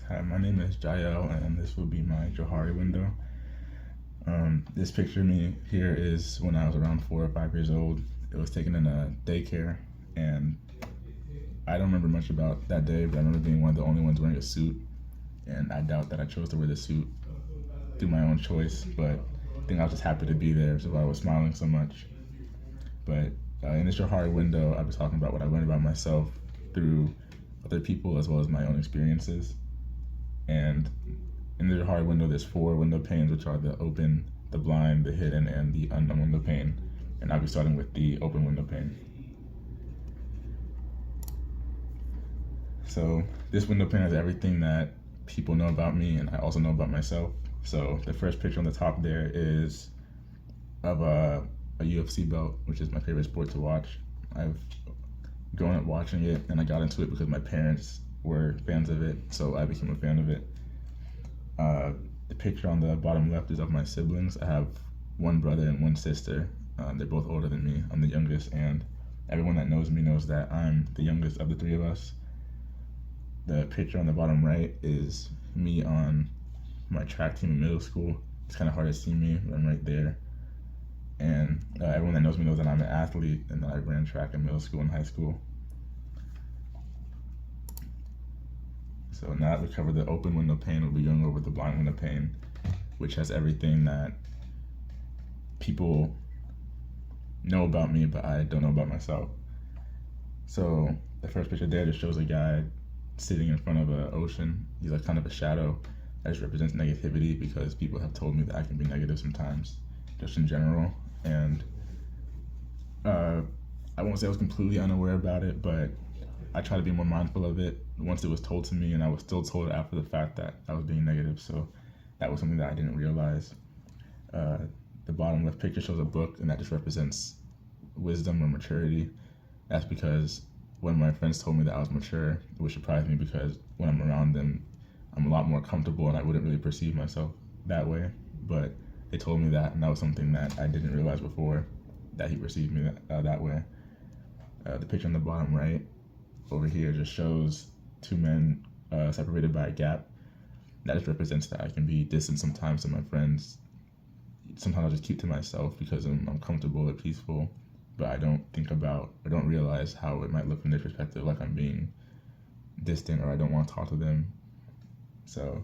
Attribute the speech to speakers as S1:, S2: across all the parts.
S1: Hi, my name is Jael, and this will be my Johari window. This picture of me here is when I was around 4 or 5 years old. It was taken in a daycare, and I don't remember much about that day, but I remember being one of the only ones wearing a suit, and I doubt that I chose to wear the suit through my own choice, but I think I was just happy to be there, so I was smiling so much. But in this Johari window, I'll be talking about what I learned about myself through other people as well as my own experiences. And in the Johari window, there's 4 window panes, which are the open, the blind, the hidden, and the unknown window pane. And I'll be starting with the open window pane. So this window pane has everything that people know about me, and I also know about myself. So the first picture on the top there is of a UFC belt, which is my favorite sport to watch. I've grown up watching it, and I got into it because my parents were fans of it, so I became a fan of it. The picture on the bottom left is of my siblings. I have one brother and one sister. They're both older than me. I'm the youngest, and everyone that knows me knows that I'm the youngest of the 3 of us. The picture on the bottom right is me on my track team in middle school. It's kind of hard to see me, but I'm right there. And everyone that knows me knows that I'm an athlete and that I ran track in middle school and high school. So now that we covered the open window pane, we'll be going over the blind window pane, which has everything that people know about me, but I don't know about myself. So the first picture there just shows a guy sitting in front of an ocean. He's like kind of a shadow that just represents negativity, because people have told me that I can be negative sometimes, just in general. And I won't say I was completely unaware about it, but I try to be more mindful of it once it was told to me, and I was still told after the fact that I was being negative. So that was something that I didn't realize. The bottom left picture shows a book, and that just represents wisdom or maturity. That's because when my friends told me that I was mature, which surprised me because when I'm around them, I'm a lot more comfortable and I wouldn't really perceive myself that way. But they told me that, and that was something that I didn't realize before, that he perceived me that way. The picture on the bottom right over here just shows 2 men separated by a gap. That just represents that I can be distant sometimes to my friends. Sometimes I just keep to myself because I'm comfortable or peaceful, but I don't think about or don't realize how it might look from their perspective, like I'm being distant or I don't want to talk to them. So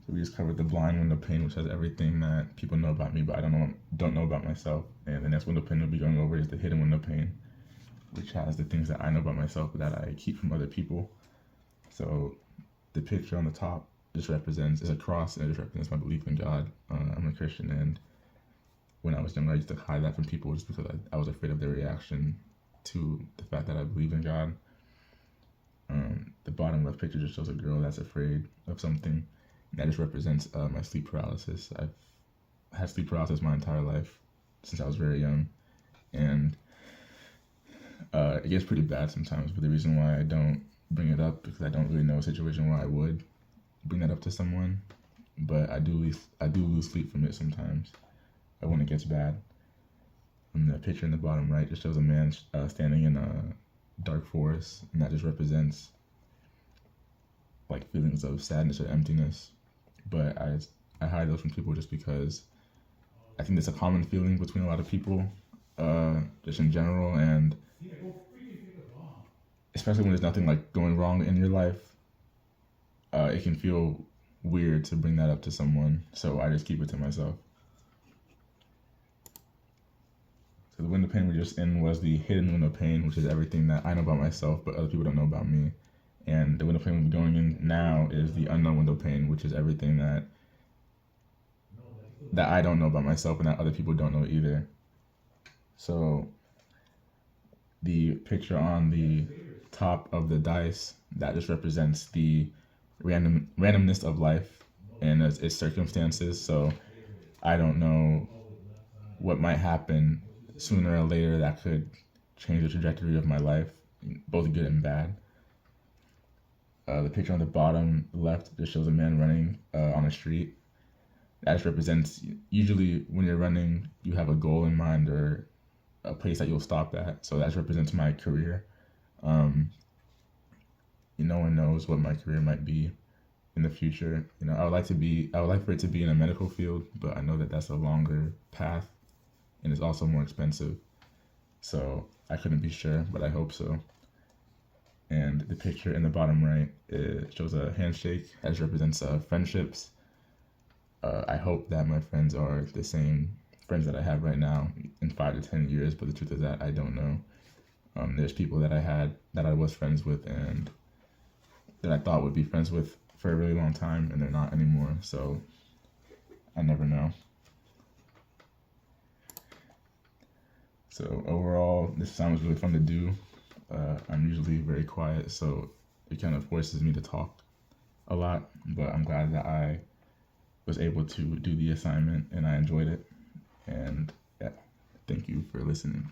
S1: we just covered the blind window pane, which has everything that people know about me, but I don't know about myself. And the next window pane we'll be going over is the hidden window pane, which has the things that I know about myself but that I keep from other people. So the picture on the top just represents, is a cross, and it just represents my belief in God. I'm a Christian, and when I was younger, I used to hide that from people just because I was afraid of their reaction to the fact that I believe in God. The bottom left picture just shows a girl that's afraid of something. That just represents my sleep paralysis. I've had sleep paralysis my entire life since I was very young, and it gets pretty bad sometimes. But the reason why I don't bring it up because I don't really know a situation where I would bring that up to someone. But I do lose sleep from it sometimes when it gets bad. And the picture in the bottom right just shows a man standing in a dark forest, and that just represents like feelings of sadness or emptiness. But I hide those from people just because I think it's a common feeling between a lot of people, just in general, and especially when there's nothing like going wrong in your life, it can feel weird to bring that up to someone, so I just keep it to myself. So the window pane we're just in was the hidden window pane, which is everything that I know about myself but other people don't know about me. And the window pane we're going in now is the unknown window pane, which is everything that I don't know about myself and that other people don't know either. So the picture on the top of the dice, that just represents the randomness of life and its circumstances. So I don't know what might happen sooner or later that could change the trajectory of my life, both good and bad. The picture on the bottom left just shows a man running on a street. That just represents, usually when you're running, you have a goal in mind or a place that you'll stop at. So that represents my career. Um, no one knows what my career might be in the future. I would like for it to be in a medical field, but I know that that's a longer path and it's also more expensive. So I couldn't be sure, but I hope so. And the picture in the bottom right, it shows a handshake, as represents friendships. I hope that my friends are the same friends that I have right now in 5 to 10 years, but the truth is that I don't know. There's people that I was friends with and that I thought would be friends with for a really long time, and they're not anymore. So I never know. So overall, this sounds really fun to do. I'm usually very quiet, so it kind of forces me to talk a lot, but I'm glad that I was able to do the assignment and I enjoyed it. And yeah, thank you for listening.